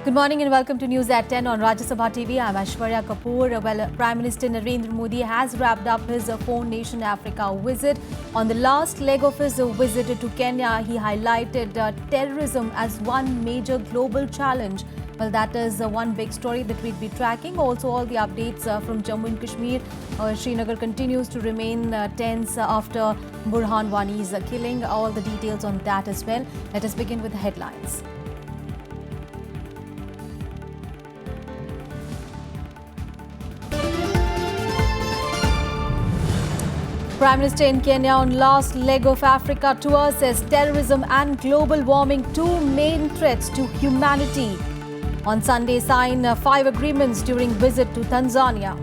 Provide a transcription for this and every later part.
Good morning and welcome to News at 10 on Rajya Sabha TV. I'm Aishwarya Kapoor. Well, Prime Minister Narendra Modi has wrapped up his four-nation Africa visit. On the last leg of his visit to Kenya, he highlighted terrorism as one major global challenge. Well, that is one big story that we'll be tracking. Also, all the updates from Jammu and Kashmir. Srinagar continues to remain tense after Burhan Wani's killing. All the details on that as well. Let us begin with the headlines. Prime Minister in Kenya on last leg of Africa tour says terrorism and global warming two main threats to humanity. On Sunday sign 5 agreements during visit to Tanzania.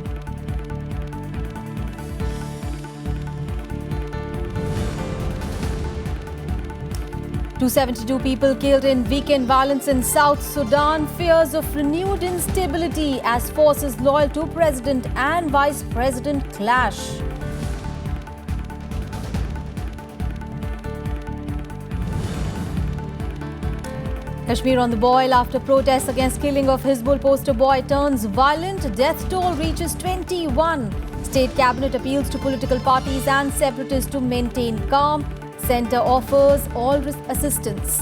"272 people killed in weekend violence in South Sudan. Fears of renewed instability as forces loyal to President and Vice President clash. Kashmir on the boil after protests against killing of Hizbul poster boy turns violent. Death toll reaches 21. State cabinet appeals to political parties and separatists to maintain calm. Centre offers all assistance.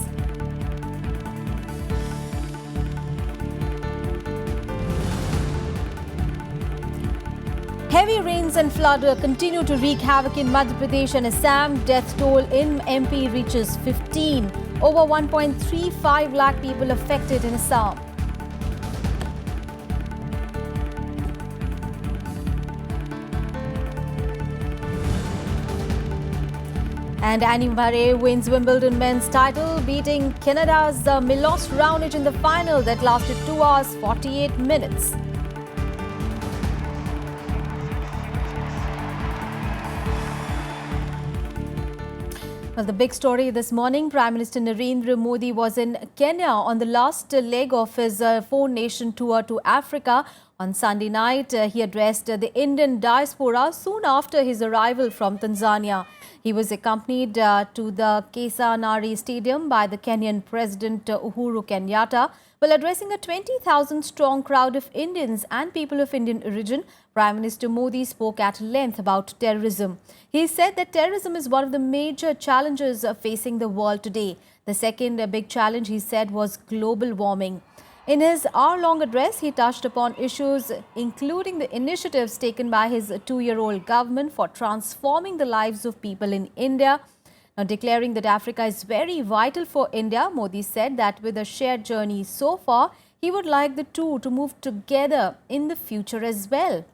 Heavy rains and flood continue to wreak havoc in Madhya Pradesh and Assam. Death toll in MP reaches 15. Over 1.35 lakh people affected in Assam. And Andy Murray wins Wimbledon men's title, beating Canada's Milos Raonic in the final that lasted 2 hours 48 minutes. Well, the big story this morning, Prime Minister Narendra Modi was in Kenya on the last leg of his four-nation tour to Africa. On Sunday night, he addressed the Indian diaspora soon after his arrival from Tanzania. He was accompanied to the Kesanari Stadium by the Kenyan President Uhuru Kenyatta. While addressing a 20,000-strong crowd of Indians and people of Indian origin, Prime Minister Modi spoke at length about terrorism. He said that terrorism is one of the major challenges facing the world today. The second big challenge, he said, was global warming. In his hour-long address, he touched upon issues including the initiatives taken by his two-year-old government for transforming the lives of people in India. Now, declaring that Africa is very vital for India, Modi said that with a shared journey so far, he would like the two to move together in the future as well.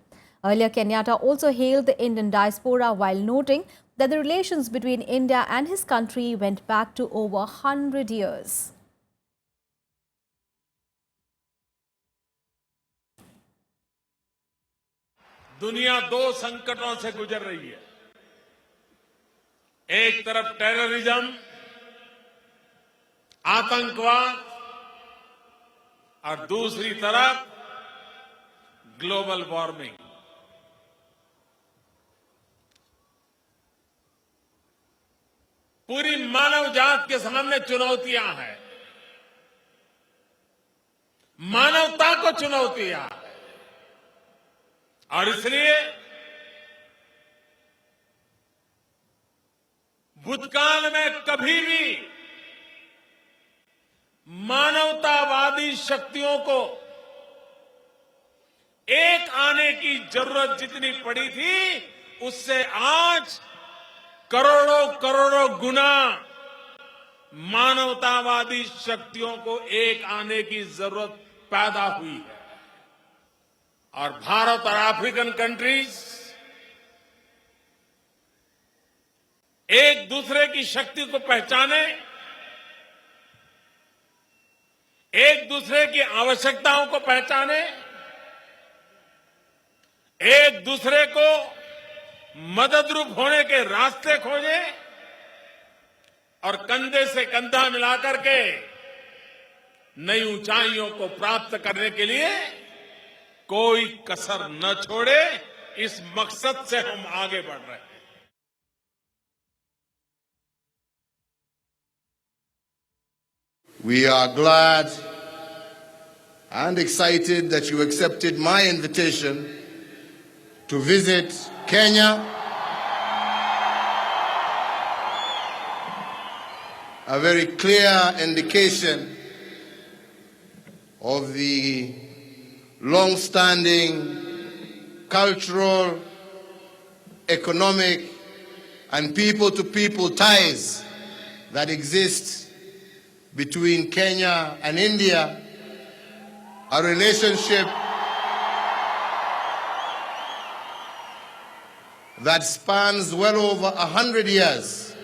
Earlier, Kenyatta also hailed the Indian diaspora while noting that the relations between India and his country went back to over 100 years. दुनिया दो संकटों से गुजर रही है। एक तरफ terrorism, आतंकवाद और दूसरी तरफ ग्लोबल वार्मिंग। पूरी मानव जात के सामने चुनौतियां हैं, मानवता को चुनौतियां हैं, और इसलिए भूतकाल में कभी भी मानवतावादी शक्तियों को एक आने की जरूरत जितनी पड़ी थी, उससे आज करोड़ों करोड़ों गुना मानवतावादी शक्तियों को एक आने की जरूरत पैदा हुई है। और भारत और अफ्रीकन कंट्रीज एक दूसरे की शक्ति को पहचाने, एक दूसरे की आवश्यकताओं को पहचाने, एक दूसरे को मददरूप होने के रास्ते खोजे और कंधे से कंधा मिलाकर के नई ऊंचाइयों को प्राप्त करने के लिए कोई कसर न छोड़े, इस मकसद से हम आगे बढ़ रहे हैं। We are glad and excited that you accepted my invitation to visit Kenya, a very clear indication of the long-standing cultural, economic, and people-to-people ties that exist between Kenya and India, a relationship that spans well over 100 years.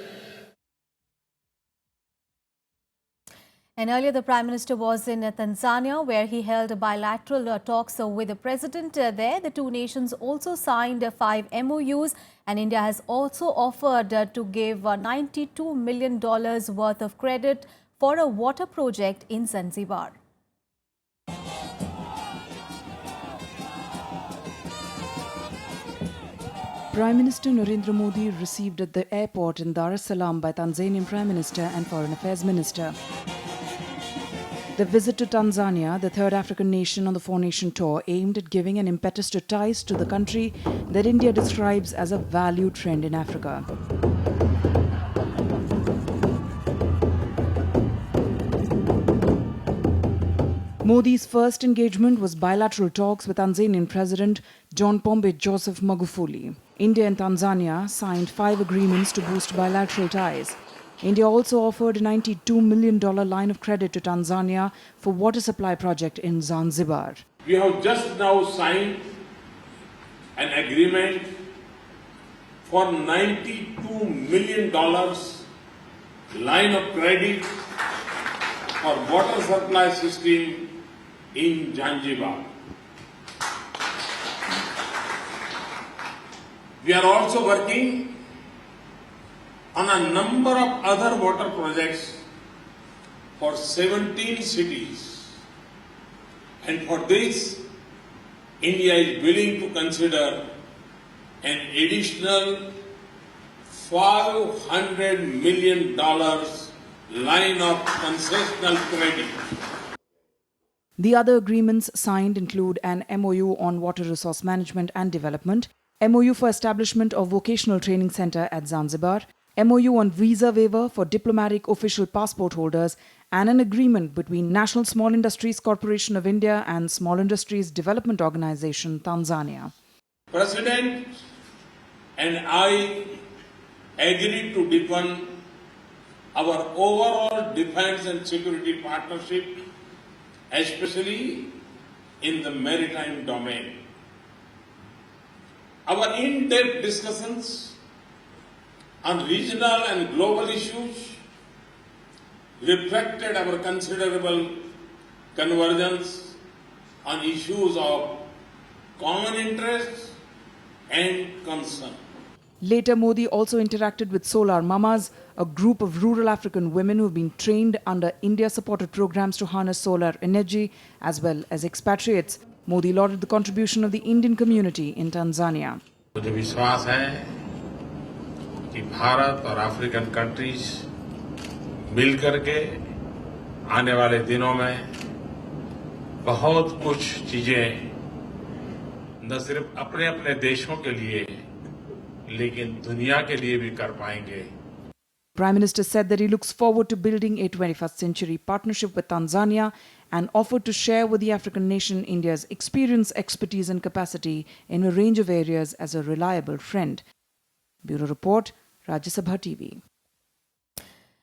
And earlier, the Prime Minister was in Tanzania, where he held bilateral talks with the President there. The two nations also signed 5 MOUs, and India has also offered to give $92 million worth of credit for a water project in Zanzibar. Prime Minister Narendra Modi received at the airport in Dar es Salaam by Tanzanian Prime Minister and Foreign Affairs Minister. The visit to Tanzania, the third African nation on the four-nation tour, aimed at giving an impetus to ties to the country that India describes as a value trend in Africa. Modi's first engagement was bilateral talks with Tanzanian President John Pombe Joseph Magufuli. India and Tanzania signed 5 agreements to boost bilateral ties. India also offered a $92 million line of credit to Tanzania for water supply project in Zanzibar. We have just now signed an agreement for $92 million line of credit for water supply system in Zanzibar. We are also working on a number of other water projects for 17 cities. And for this, India is willing to consider an additional $500 million line of concessional credit. The other agreements signed include an MOU on water resource management and development, MOU for establishment of vocational training center at Zanzibar, MOU on visa waiver for diplomatic official passport holders, and an agreement between National Small Industries Corporation of India and Small Industries Development Organization, Tanzania. President and I agreed to deepen our overall defense and security partnership, especially in the maritime domain. Our in-depth discussions on regional and global issues reflected our considerable convergence on issues of common interest and concern. Later, Modi also interacted with Solar Mamas, a group of rural African women who have been trained under India-supported programs to harness solar energy, as well as expatriates. Modi lauded the contribution of the Indian community in Tanzania. मुझे विश्वास है कि भारत और African countries मिलकर के आने वाले दिनों में बहुत कुछ चीजें न सिर्फ अपने अपने देशों के लिए लेकिन दुनिया के लिए भी कर पाएंगे. Prime Minister said that he looks forward to building a 21st century partnership with Tanzania and offered to share with the African nation India's experience, expertise and capacity in a range of areas as a reliable friend. Bureau Report, Rajya Sabha TV.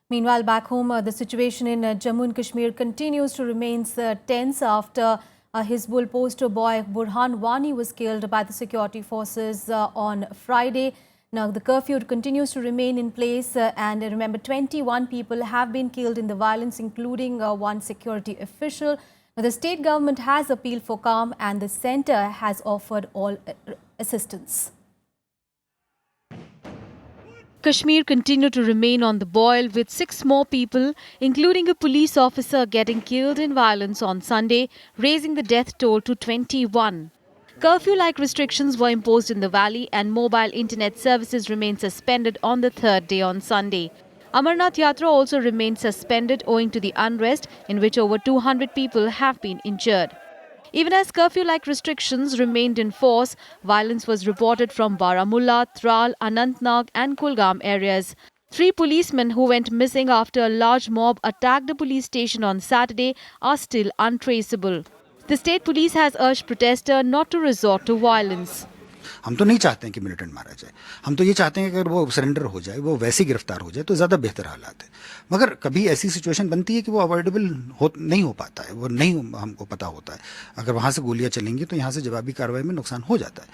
Meanwhile, back home, the situation in Jammu and Kashmir continues to remain tense after Hizbul poster boy Burhan Wani was killed by the security forces on Friday. Now, the curfew continues to remain in place and remember 21 people have been killed in the violence, including one security official. Now, the state government has appealed for calm and the centre has offered all assistance. Kashmir continued to remain on the boil with 6 more people, including a police officer, getting killed in violence on Sunday, raising the death toll to 21. Curfew-like restrictions were imposed in the valley and mobile internet services remained suspended on the 3rd day on Sunday. Amarnath Yatra also remained suspended owing to the unrest in which over 200 people have been injured. Even as curfew-like restrictions remained in force, violence was reported from Baramulla, Tral, Anantnag and Kulgam areas. 3 policemen who went missing after a large mob attacked a police station on Saturday are still untraceable. The state police has urged protesters not to resort to violence. हम तो नहीं चाहते हैं कि militant मारा जाए, हम तो ये चाहते हैं कि अगर वो सरेंडर हो जाए, वो वैसे ही गिरफ्तार हो जाए तो ज़्यादा बेहतर हालात है। मगर कभी ऐसी सिचुएशन बनती है कि वो अवॉइडेबल नहीं हो पाता है, वो नहीं हमको पता होता है। अगर वहाँ से गोलियां चलेंगी तो यहाँ से जवाबी कार्रवाई में नुकसान हो जाता है।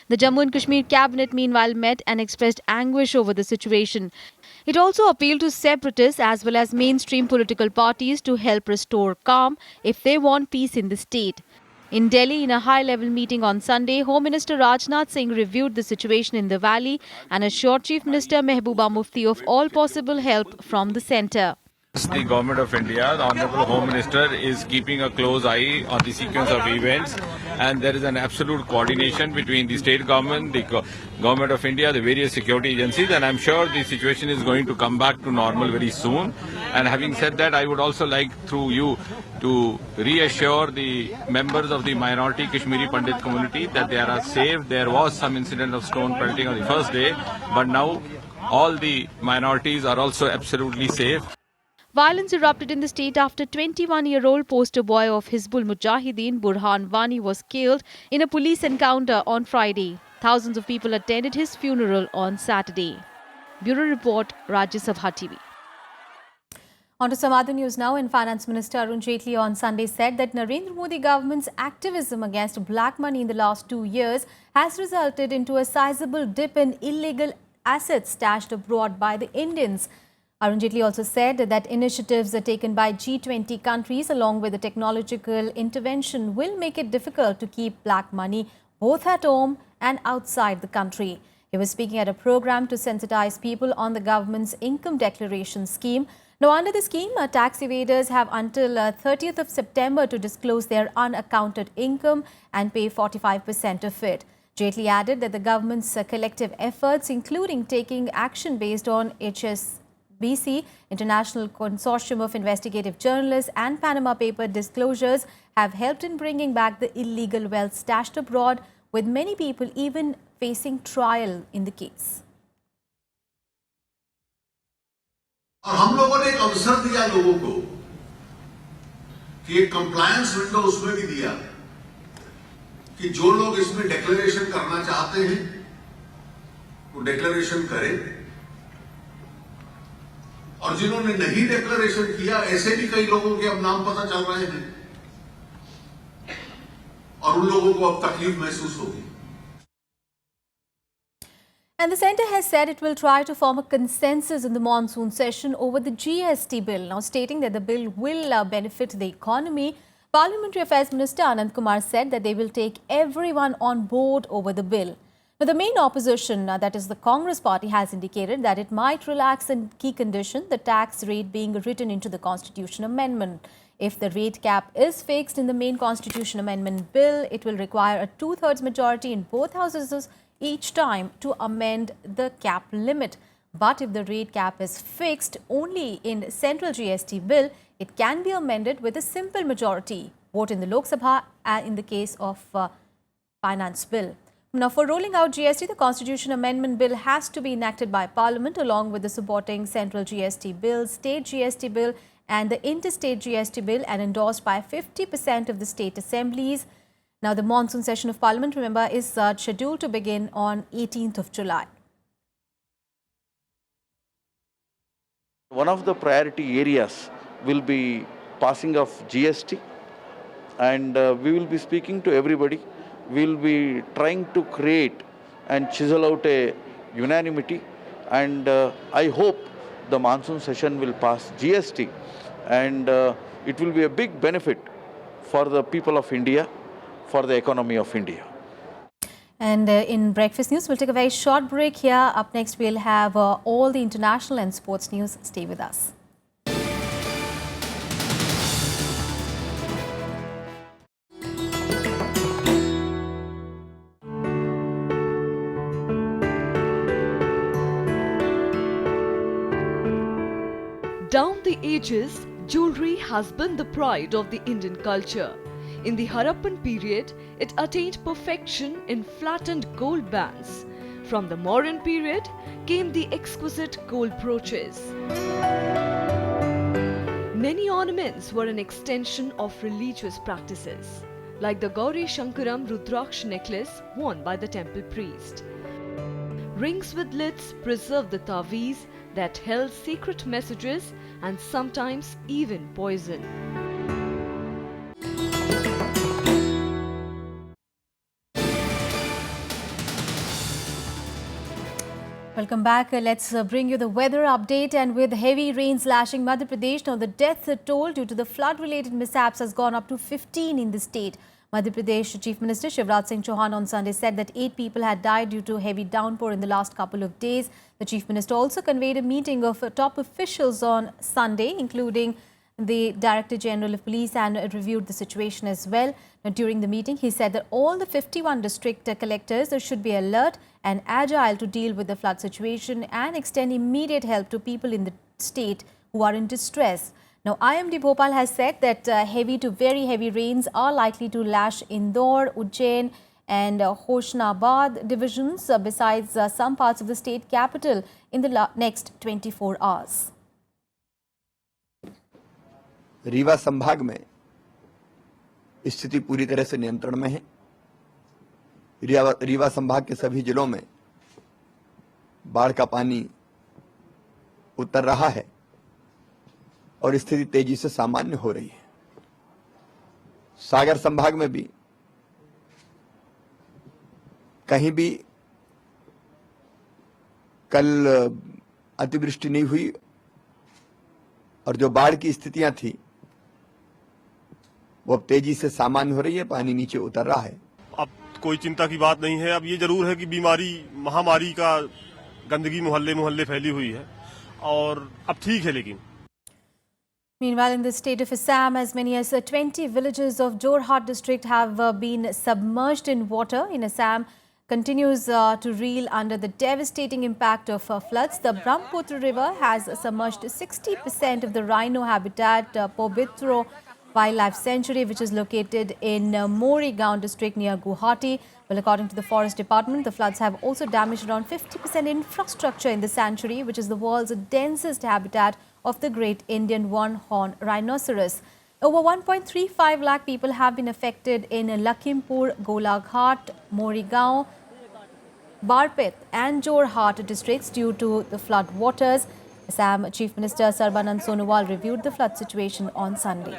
The Jammu and Kashmir cabinet meanwhile met and expressed anguish over the situation. It also appealed to separatists as well as mainstream political parties to help restore calm if they want peace in the state. In Delhi, in a high-level meeting on Sunday, Home Minister Rajnath Singh reviewed the situation in the valley and assured Chief Minister Mehbooba Mufti of all possible help from the centre. The Government of India, the Honourable Home Minister is keeping a close eye on the sequence of events, and there is an absolute coordination between the state government, the Government of India, the various security agencies, and I'm sure the situation is going to come back to normal very soon. And having said that, I would also like through you to reassure the members of the minority Kashmiri Pandit community that they are safe. There was some incident of stone pelting on the first day, but now all the minorities are also absolutely safe. Violence erupted in the state after 21-year-old poster boy of Hizbul Mujahideen Burhan Wani was killed in a police encounter on Friday. Thousands of people attended his funeral on Saturday. Bureau Report, Rajya Sabha TV. On to some other news now. And Finance Minister Arun Jaitley on Sunday said that Narendra Modi government's activism against black money in the last 2 years has resulted into a sizable dip in illegal assets stashed abroad by the Indians. Arun Jaitley also said that initiatives taken by G20 countries along with the technological intervention will make it difficult to keep black money both at home and outside the country. He was speaking at a program to sensitize people on the government's income declaration scheme. Now, under the scheme, tax evaders have until 30th of September to disclose their unaccounted income and pay 45% of it. Jaitley added that the government's collective efforts, including taking action based on HSBC, International Consortium of Investigative Journalists, and Panama Paper disclosures, have helped in bringing back the illegal wealth stashed abroad, with many people even facing trial in the case. और हम लोगों ने एक अवसर दिया लोगों को कि एक कंप्लायंस विंडो उसमें भी दिया कि जो लोग इसमें डिक्लेरेशन करना चाहते हैं वो डिक्लेरेशन करें, और जिन्होंने नहीं डिक्लेरेशन किया ऐसे भी कई लोगों के अब नाम पता चल रहे हैं और उन लोगों को अब तकलीफ महसूस होगी. And the centre has said it will try to form a consensus in the monsoon session over the GST bill, now stating that the bill will benefit the economy. Parliamentary Affairs Minister Anand Kumar said that they will take everyone on board over the bill. Now, the main opposition, that is the Congress party, has indicated that it might relax a key condition, the tax rate being written into the Constitution Amendment. If the rate cap is fixed in the main Constitution Amendment bill, it will require a 2/3 majority in both houses each time to amend the cap limit. But if the rate cap is fixed only in central GST bill, it can be amended with a simple majority vote in the Lok Sabha in the case of finance bill. Now, for rolling out GST, the Constitution Amendment Bill has to be enacted by Parliament along with the supporting central GST bill, state GST bill and the interstate GST bill, and endorsed by 50% of the state assemblies. Now, the monsoon session of Parliament, remember, is scheduled to begin on 18th of July. One of the priority areas will be passing of GST, and we will be speaking to everybody. We will be trying to create and chisel out a unanimity, and I hope the monsoon session will pass GST, and it will be a big benefit for the people of India, for the economy of India. And in Breakfast News, we'll take a very short break here. Up next, we'll have all the international and sports news. Stay with us. Down the ages, jewellery has been the pride of the Indian culture. In the Harappan period, it attained perfection in flattened gold bands. From the Mauryan period came the exquisite gold brooches. Many ornaments were an extension of religious practices, like the Gauri Shankaram Rudraksh necklace worn by the temple priest. Rings with lids preserved the taweez that held secret messages and sometimes even poison. Welcome back. Let's bring you the weather update. And with heavy rains lashing Madhya Pradesh, now the death toll due to the flood-related mishaps has gone up to 15 in the state. Madhya Pradesh Chief Minister Shivraj Singh Chauhan on Sunday said that 8 people had died due to heavy downpour in the last couple of days. The Chief Minister also convened a meeting of top officials on Sunday, including the Director General of Police, and reviewed the situation as well. Now, during the meeting, he said that all the 51 district collectors should be alert and agile to deal with the flood situation and extend immediate help to people in the state who are in distress. Now, IMD Bhopal has said that heavy to very heavy rains are likely to lash Indore, Ujjain and Hoshnabad divisions, besides some parts of the state capital in the next 24 hours. Rewa संभाग में स्थिति पूरी तरह से नियंत्रण में है। रीवा संभाग के सभी जिलों में बाढ़ का पानी उतर रहा है और स्थिति तेजी से सामान्य हो रही है। सागर संभाग में भी कहीं भी कल अतिवृष्टि नहीं हुई और जो बाढ़ की स्थितियां थी वो अब तेजी से सामान्य हो रही है, पानी नीचे उतर रहा है। अब कोई चिंता की बात नहीं है। अब ये जरूर है कि बीमारी महामारी का गंदगी मोहल्ले मोहल्ले फैली हुई है और अब ठीक है। लेकिन Meanwhile, in the state of Assam, as many as 20 villages of Jorhat district have been submerged in water. In Assam, continues to reel under the devastating impact of floods. The Brahmaputra river has submerged 60% of the rhino habitat, Pobitro Wildlife Sanctuary, which is located in Morigaon district near Guwahati. Well, according to the Forest Department, the floods have also damaged around 50% infrastructure in the sanctuary, which is the world's densest habitat of the great Indian one-horned rhinoceros. Over 1.35 lakh people have been affected in Lakhimpur, Golaghat, Morigaon, Barpet and Jorhat districts due to the flood waters. Assam Chief Minister Sarbanand Sonowal reviewed the flood situation on Sunday.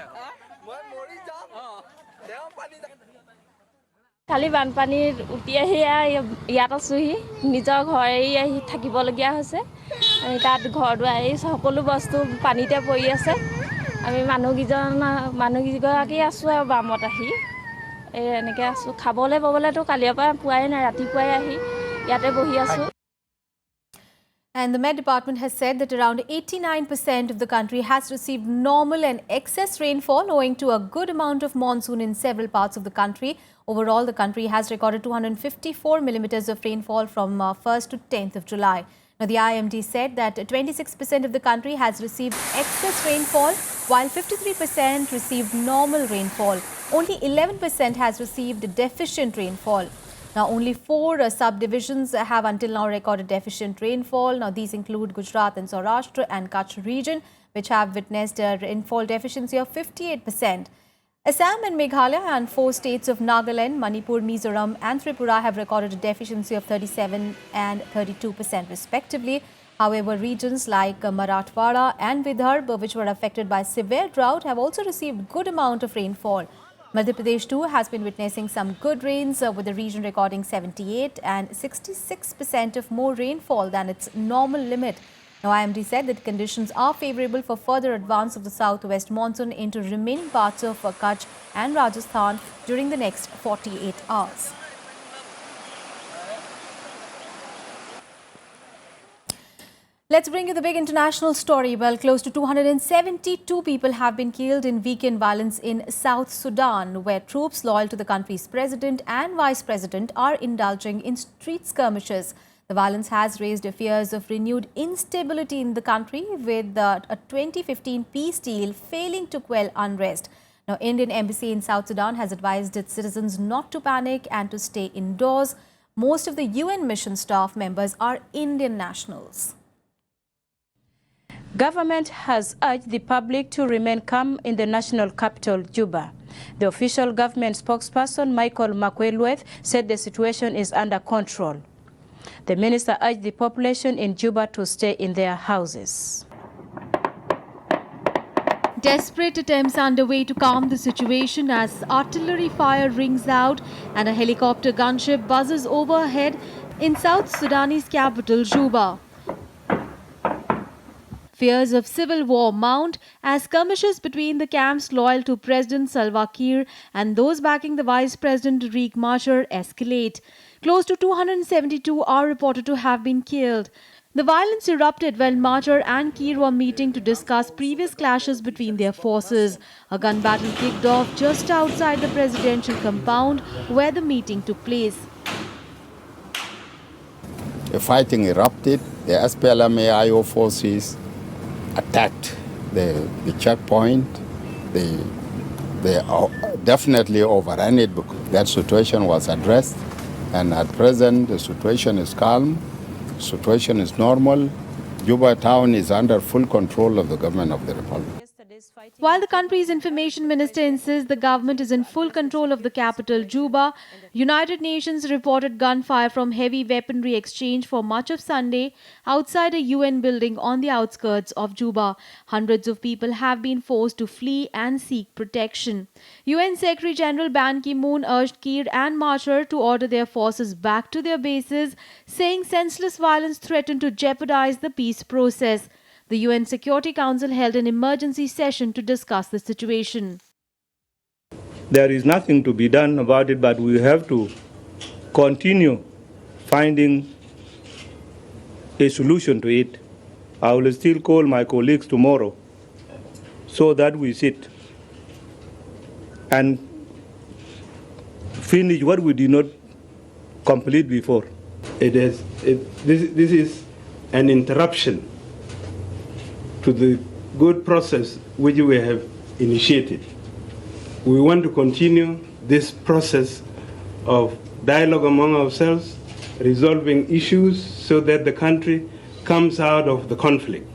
খালি বানপানীৰ উটিয়াহিয়া ইয়াত আছোহি নিজৰ ঘৰে আহি থাকিবলগীয়া হৈছে আমি তাত ঘৰ দুৱাই সকলো বস্তু পানীতে পৰি আছে আমি মানুহগিগৰাকী আছো আৰু বামত আহি এনেকৈ আছো খাবলৈ ববলৈতো কালিৰ পৰা পুৱাই নাই ৰাতিপুৱাই আহি ইয়াতে বহি আছো। And the Met Department has said that around 89% of the country has received normal and excess rainfall owing to a good amount of monsoon in several parts of the country. Overall, the country has recorded 254 millimeters of rainfall from 1st to 10th of July. Now, the IMD said that 26% of the country has received excess rainfall, while 53% received normal rainfall. Only 11% has received deficient rainfall. Now, only 4 subdivisions have until now recorded deficient rainfall. Now, these include Gujarat and Saurashtra and Kutch region, which have witnessed a rainfall deficiency of 58%. Assam and Meghalaya and 4 states of Nagaland, Manipur, Mizoram and Tripura have recorded a deficiency of 37% and 32% respectively. However, regions like Marathwada and Vidarbha, which were affected by severe drought, have also received good amount of rainfall. Madhya Pradesh too has been witnessing some good rains, with the region recording 78% and 66% of more rainfall than its normal limit. Now, IMD said that conditions are favourable for further advance of the southwest monsoon into remaining parts of Kutch and Rajasthan during the next 48 hours. Let's bring you the big international story. Well, close to 272 people have been killed in weekend violence in South Sudan, where troops loyal to the country's president and vice president are indulging in street skirmishes. The violence has raised fears of renewed instability in the country, with a 2015 peace deal failing to quell unrest. Now, Indian embassy in South Sudan has advised its citizens not to panic and to stay indoors. Most of the UN mission staff members are Indian nationals. Government has urged the public to remain calm in the national capital, Juba. The official government spokesperson, Michael Makwelweth, said the situation is under control. The minister urged the population in Juba to stay in their houses. Desperate attempts underway to calm the situation as artillery fire rings out and a helicopter gunship buzzes overhead in South Sudanese capital, Juba. Fears of civil war mount as skirmishes between the camps loyal to President Salva Kiir and those backing the Vice President Riek Machar escalate. Close to 272 are reported to have been killed. The violence erupted when Machar and Kiir were meeting to discuss previous clashes between their forces. A gun battle kicked off just outside the presidential compound where the meeting took place. The fighting erupted. The SPLM-AIO forces attacked the checkpoint. They definitely overran it. That situation was addressed, and at present the situation is calm. Situation is normal. Juba town is under full control of the government of the Republic. While the country's information minister insists the government is in full control of the capital, Juba, United Nations reported gunfire from heavy weaponry exchange for much of Sunday outside a UN building on the outskirts of Juba. Hundreds of people have been forced to flee and seek protection. UN Secretary General Ban Ki-moon urged Kiir and Machar to order their forces back to their bases, saying senseless violence threatened to jeopardize the peace process. The UN Security Council held an emergency session to discuss the situation. There is nothing to be done about it, but we have to continue finding a solution to it. I will still call my colleagues tomorrow so that we sit and finish what we did not complete before. This is an interruption to the good process which we have initiated. We want to continue this process of dialogue among ourselves, resolving issues so that the country comes out of the conflict.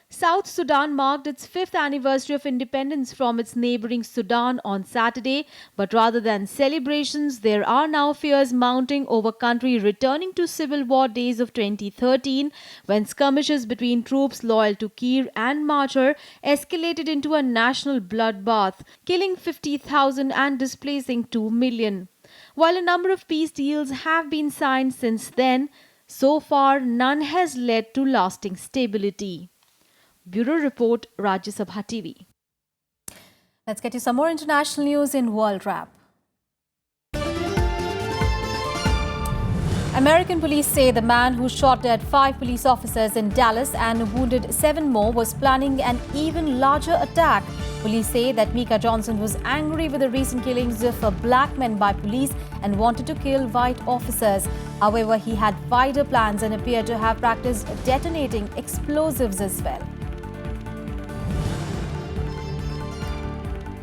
South Sudan marked its 5th anniversary of independence from its neighboring Sudan on Saturday, but rather than celebrations, there are now fears mounting over country returning to civil war days of 2013, when skirmishes between troops loyal to Kiir and Machar escalated into a national bloodbath, killing 50,000 and displacing 2 million. While a number of peace deals have been signed since then, so far none has led to lasting stability. Bureau Report, Rajya Sabha TV. Let's get you some more international news in World Wrap. American police say the man who shot dead 5 police officers in Dallas and wounded 7 more was planning an even larger attack. Police say that Micah Johnson was angry with the recent killings of black men by police and wanted to kill white officers. However, he had wider plans and appeared to have practiced detonating explosives as well.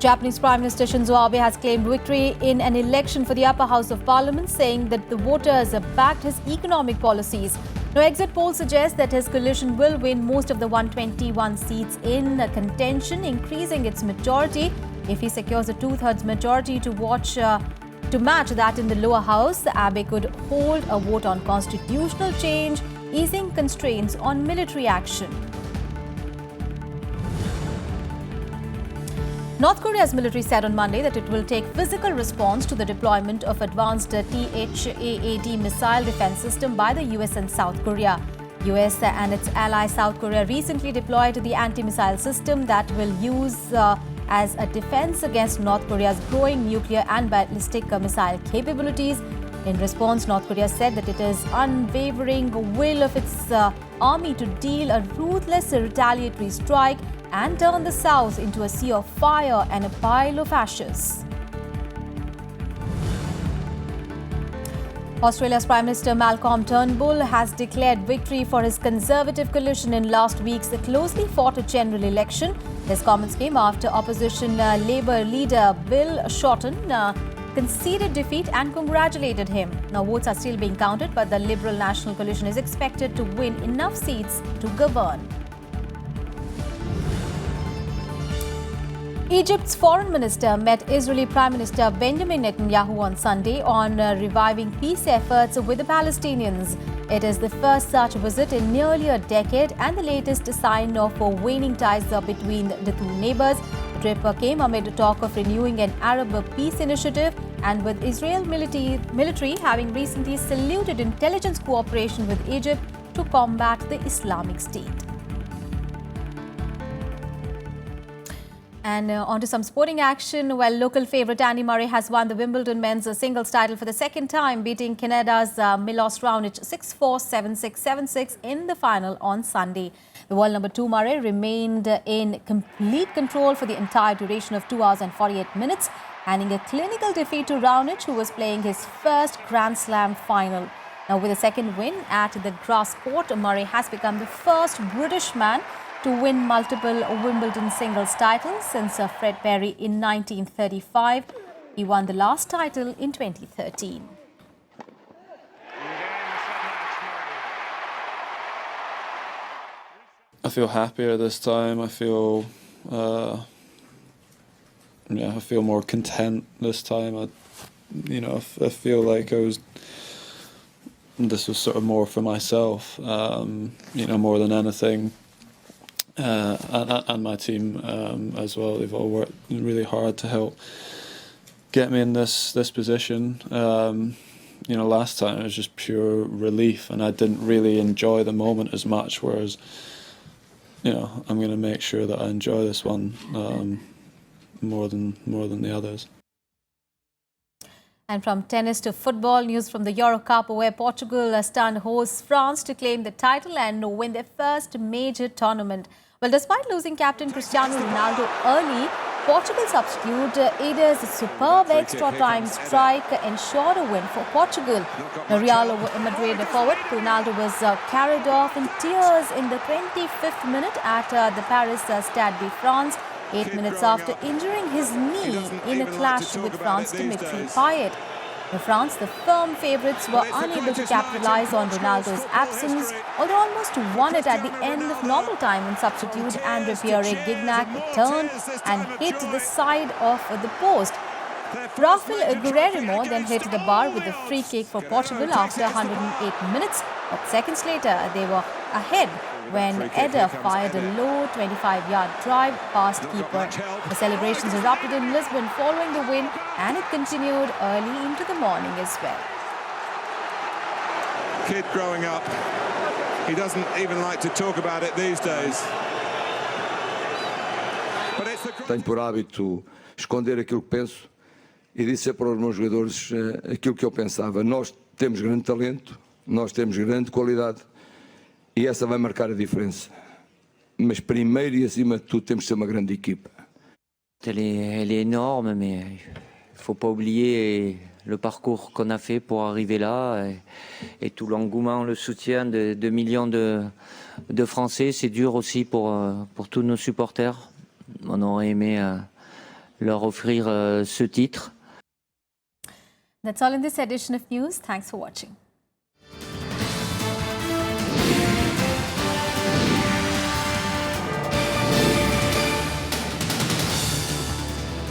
Japanese Prime Minister Shinzo Abe has claimed victory in an election for the upper house of parliament, saying that the voters have backed his economic policies. Now, exit polls suggest that his coalition will win most of the 121 seats in contention, increasing its majority. If he secures a 2/3 majority to match that in the lower house, Abe could hold a vote on constitutional change, easing constraints on military action. North Korea's military said on Monday that it will take physical response to the deployment of advanced THAAD missile defense system by the US and South Korea. US and its ally South Korea recently deployed the anti-missile system that will use as a defense against North Korea's growing nuclear and ballistic missile capabilities. In response, North Korea said that it is unwavering will of its army to deal a ruthless retaliatory strike and turn the South into a sea of fire and a pile of ashes. Australia's Prime Minister Malcolm Turnbull has declared victory for his Conservative coalition in last week's closely fought general election. His comments came after opposition Labour leader Bill Shorten conceded defeat and congratulated him. Now, votes are still being counted, but the Liberal National Coalition is expected to win enough seats to govern. Egypt's foreign minister met Israeli Prime Minister Benjamin Netanyahu on Sunday on reviving peace efforts with the Palestinians. It is the first such visit in nearly a decade and the latest sign of waning ties between the two neighbors. The trip came amid talk of renewing an Arab peace initiative and with Israel military having recently saluted intelligence cooperation with Egypt to combat the Islamic State. And on to some sporting action. Well, local favourite Andy Murray has won the Wimbledon men's singles title for the second time, beating Canada's Milos Raonic 6-4, 7-6, 7-6 in the final on Sunday. The world number 2 Murray remained in complete control for the entire duration of 2 hours and 48 minutes, handing a clinical defeat to Raonic, who was playing his first Grand Slam final. Now, with a second win at the grass court, Murray has become the first British man to win multiple Wimbledon singles titles since Fred Perry in 1935. He won the last title in 2013. I feel happier this time. I feel, I feel more content this time. I feel like this was sort of more for myself, more than anything. And my team as well. They've all worked really hard to help get me in this position. Last time it was just pure relief, and I didn't really enjoy the moment as much. Whereas, I'm going to make sure that I enjoy this one more than the others. And from tennis to football, news from the Euro Cup, where Portugal stunned host France to claim the title and win their first major tournament. Well, despite losing captain Cristiano Ronaldo early, Portugal substitute Eder's superb extra time strike ensured a win for Portugal. The Real Madrid forward Ronaldo was carried off in tears in the 25th minute at the Paris Stade de France, 8 minutes after injuring his knee in a clash with France Dimitri Payet. In France, the firm favourites were unable to capitalise on Ronaldo's absence, although almost won it at the end of normal time when substitute Andre-Pierre Gignac turned and hit the side of the post. Rafael Guerreiro then hit the bar with a free kick for Portugal after 108 minutes, but seconds later they were ahead when Eder fired a low 25-yard drive past keeper. The celebrations erupted in Lisbon following the win, and it continued early into the morning as well. Kid growing up, he doesn't even like to talk about it these days. Tenho por hábito esconder aquilo que penso e dizer para os meus jogadores aquilo que eu pensava. Nós temos grande talento, nós temos grande qualidade. E essa vai marcar a diferença. Mas primeiro e acima de tudo temos de ser uma grande equipa. Elle est énorme, mais il ne faut pas oublier le parcours qu'on a fait pour arriver là et tout l'engouement, le soutien de millions de Français. C'est dur aussi pour tous nos supporters. On aurait aimé leur offrir ce titre. That's all in this edition of news. Thanks for watching.